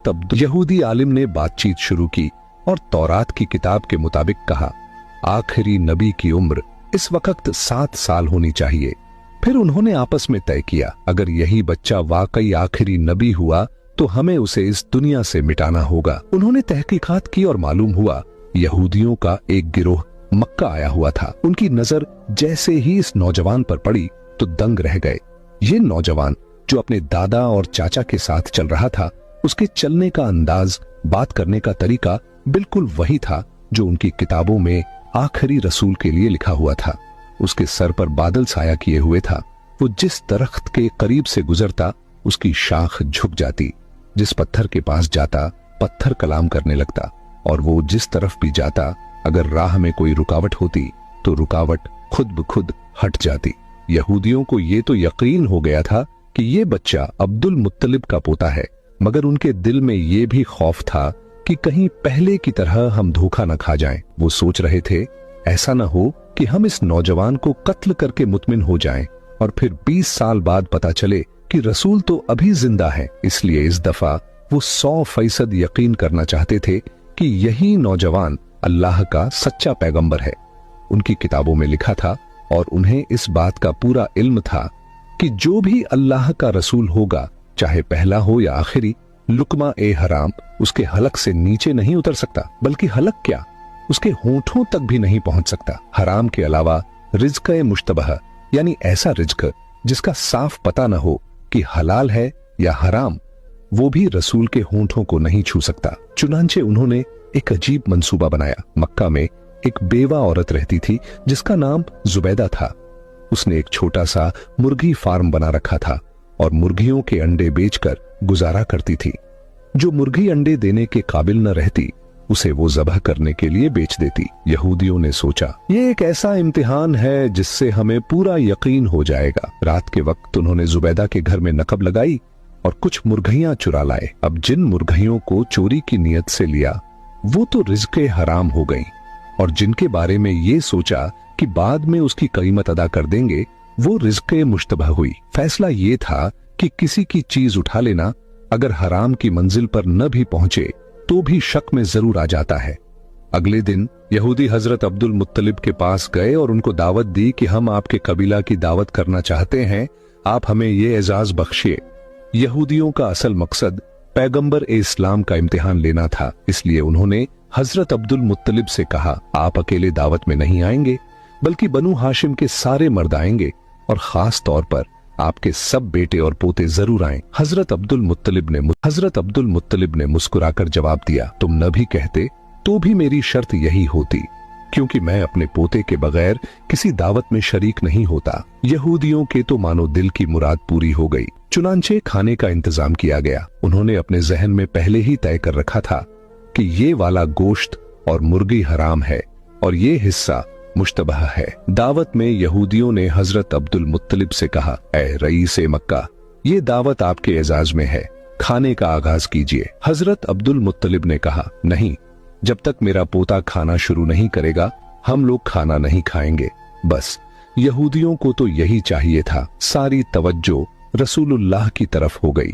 तब यहूदी आलिम ने बातचीत शुरू की और तौरात की किताब के मुताबिक कहा, आखिरी नबी की उम्र इस वक्त 7 साल होनी चाहिए। फिर उन्होंने आपस में तय किया, अगर यही बच्चा वाकई आखिरी नबी हुआ तो हमें उसे इस दुनिया से मिटाना होगा। उन्होंने तहकीकात की और मालूम हुआ यहूदियों का एक गिरोह मक्का आया हुआ था। उनकी नजर जैसे ही इस नौजवान पर पड़ी तो दंग रह गए। ये नौजवान जो अपने दादा और चाचा के साथ चल रहा था, उसके चलने का अंदाज, बात करने का तरीका बिल्कुल वही था जो उनकी किताबों में आखिरी रसूल के लिए लिखा हुआ था। उसके सर पर बादल साया किए हुए था। वो जिस दरख्त के करीब से गुजरता उसकी शाख झुक जाती, जिस पत्थर के पास जाता पत्थर कलाम करने लगता, और वो जिस तरफ भी जाता अगर राह में कोई रुकावट होती तो रुकावट खुद ब खुद हट जाती। यहूदियों को ये तो यकीन हो गया था कि ये बच्चा अब्दुल मुत्तलिब का पोता है, मगर उनके दिल में ये भी खौफ था कि कहीं पहले की तरह हम धोखा न खा जाएं। वो सोच रहे थे ऐसा न हो कि हम इस नौजवान को कत्ल करके मुतमिन हो जाएं और फिर 20 साल बाद पता चले कि रसूल तो अभी जिंदा है। इसलिए इस दफा वो 100% यकीन करना चाहते थे कि यही नौजवान अल्लाह का सच्चा पैगंबर है। उनकी किताबों में लिखा था और उन्हें इस बात का पूरा इल्म था कि जो भी अल्लाह का रसूल होगा, चाहे पहला हो या आखिरी, लुकमा ए हराम उसके हलक से नीचे नहीं उतर सकता, बल्कि हलक क्या उसके होठों तक भी नहीं पहुंच सकता। हराम के अलावा रिज्क ए मुश्तबह, यानी ऐसा रिज्क जिसका साफ पता न हो कि हलाल है या हराम, वो भी रसूल के होठों को नहीं छू सकता। चुनांचे उन्होंने एक अजीब मंसूबा बनाया। मक्का में एक बेवा औरत रहती थी जिसका नाम जुबैदा था। उसने एक छोटा सा मुर्गी फार्म बना रखा था और मुर्गियों के अंडे बेचकर गुजारा करती थी। जो मुर्गी अंडे देने के काबिल न रहती उसे वो ज़बह करने के लिए बेच देती। यहूदियों ने सोचा ये एक ऐसा इम्तिहान है जिससे हमें पूरा यकीन हो जाएगा। रात के वक्त उन्होंने जुबैदा के घर में नकब लगाई और कुछ मुर्गियां चुरा लाए। अब जिन मुर्गियों को चोरी की नीयत से लिया वो तो रिज़्क़े हराम हो गई, और जिनके बारे में ये सोचा कि बाद में उसकी कीमत अदा कर देंगे वो रिज़्क़े मुश्तबह हुई। फैसला ये था कि किसी की चीज उठा लेना अगर हराम की मंजिल पर न भी पहुंचे तो भी शक में जरूर आ जाता है। अगले दिन यहूदी हजरत अब्दुल मुत्तलिब के पास गए और उनको दावत दी कि हम आपके कबीला की दावत करना चाहते हैं, आप हमें ये एजाज बख्शिए। यहूदियों का असल मकसद पैगंबर इस्लाम का इम्तिहान लेना था, इसलिए उन्होंने हजरत अब्दुल मुत्तलिब से कहा, आप अकेले दावत में नहीं आएंगे बल्कि बनु हाशिम के सारे मर्द आएंगे और खास तौर पर आपके सब बेटे और पोते जरूर आएं। हजरत अब्दुल मुत्तलिब ने मुस्कुराकर जवाब दिया, तुम न भी कहते तो भी मेरी शर्त यही होती, क्योंकि मैं अपने पोते के बगैर किसी दावत में शरीक नहीं होता। यहूदियों के तो मानो दिल की मुराद पूरी हो गई। चुनांचे खाने का इंतजाम किया गया। उन्होंने अपने जहन में पहले ही तय कर रखा था कि ये वाला गोश्त और मुर्गी हराम है और ये हिस्सा मुश्तबह है। दावत में यहूदियों ने हजरत अब्दुल मुत्तलिब से कहा, ऐ रईसे मक्का, ये दावत आपके एजाज में है, खाने का आगाज कीजिए। हजरत अब्दुल मुत्तलिब ने कहा, नहीं, जब तक मेरा पोता खाना शुरू नहीं करेगा हम लोग खाना नहीं खाएंगे। बस यहूदियों को तो यही चाहिए था। सारी तवज्जो रसूलुल्लाह की तरफ हो गई।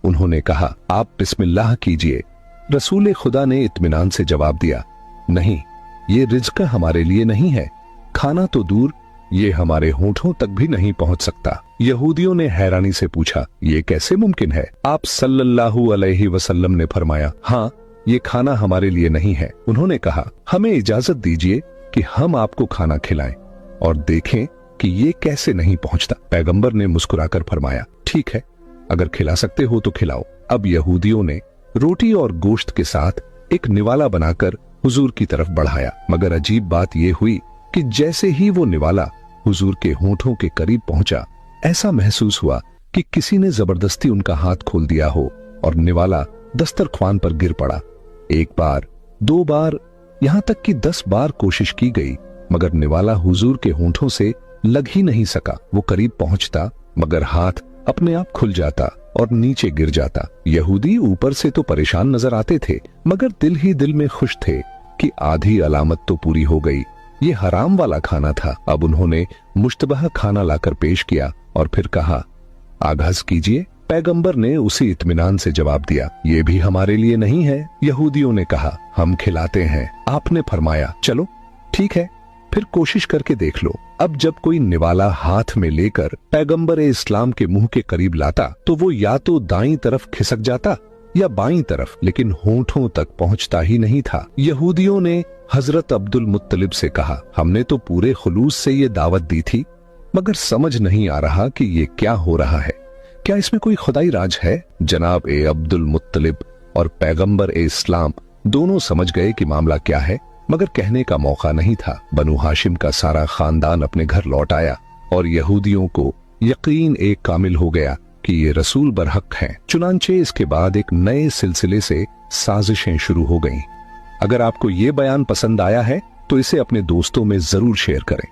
उन्होंने कहा, आप बिस्मिल्लाह कीजिए। रसूल खुदा ने इत्मीनान से जवाब दिया, नहीं, ये रिज़्क़ हमारे लिए नहीं है, खाना तो दूर ये हमारे होठों तक भी नहीं पहुंच सकता। यहूदियों ने हैरानी से पूछा, ये कैसे मुमकिन है? आप सल्लल्लाहु अलैहि वसल्लम ने फरमाया, हाँ, ये खाना हमारे लिए नहीं है। उन्होंने कहा, हमें इजाजत दीजिए कि हम आपको खाना खिलाएं और देखें कि ये कैसे नहीं पहुंचता। पैगंबर ने मुस्कुराकर फरमाया, ठीक है, अगर खिला सकते हो तो खिलाओ। अब यहूदियों ने रोटी और गोश्त के साथ एक निवाला बनाकर हुजूर की तरफ बढ़ाया, मगर अजीब बात यह हुई कि जैसे ही वो निवाला हुजूर के होठों के करीब पहुंचा, ऐसा महसूस हुआ कि किसी ने जबरदस्ती उनका हाथ खोल दिया हो और निवाला दस्तरख्वान पर गिर पड़ा। 1 बार, 2 बार, यहां तक कि 10 बार कोशिश की गई, मगर निवाला हुजूर के होठों से लग ही नहीं सका। वो करीब पहुंचता मगर हाथ अपने आप खुल जाता और नीचे गिर जाता। यहूदी ऊपर से तो परेशान नजर आते थे, मगर दिल ही दिल में खुश थे कि आधी अलामत तो पूरी हो गई। ये हराम वाला खाना था। अब उन्होंने मुश्तबह खाना लाकर पेश किया और फिर कहा, आगाज कीजिए। पैगंबर ने उसी इत्मीनान से जवाब दिया, ये भी हमारे लिए नहीं है। यहूदियों ने कहा, हम खिलाते हैं। आपने फरमाया, चलो ठीक है, फिर कोशिश करके देख लो। अब जब कोई निवाला हाथ में लेकर पैगंबर इस्लाम के मुंह के करीब लाता तो वो या तो दाईं तरफ खिसक जाता या बाईं तरफ, लेकिन होंठों तक पहुंचता ही नहीं था। यहूदियों ने हजरत अब्दुल मुत्तलिब से कहा, हमने तो पूरे खुलूस से ये दावत दी थी, मगर समझ नहीं आ रहा कि ये क्या हो रहा है। क्या इसमें कोई खुदाई राज है? जनाब अब्दुल मुत्तलिब और पैगंबर इस्लाम दोनों समझ गए कि मामला क्या है, मगर कहने का मौका नहीं था। बनु हाशिम का सारा खानदान अपने घर लौट आया और यहूदियों को यकीन एक कामिल हो गया कि ये रसूल बरहक हैं। चुनांचे इसके बाद एक नए सिलसिले से साजिशें शुरू हो गईं। अगर आपको ये बयान पसंद आया है तो इसे अपने दोस्तों में जरूर शेयर करें।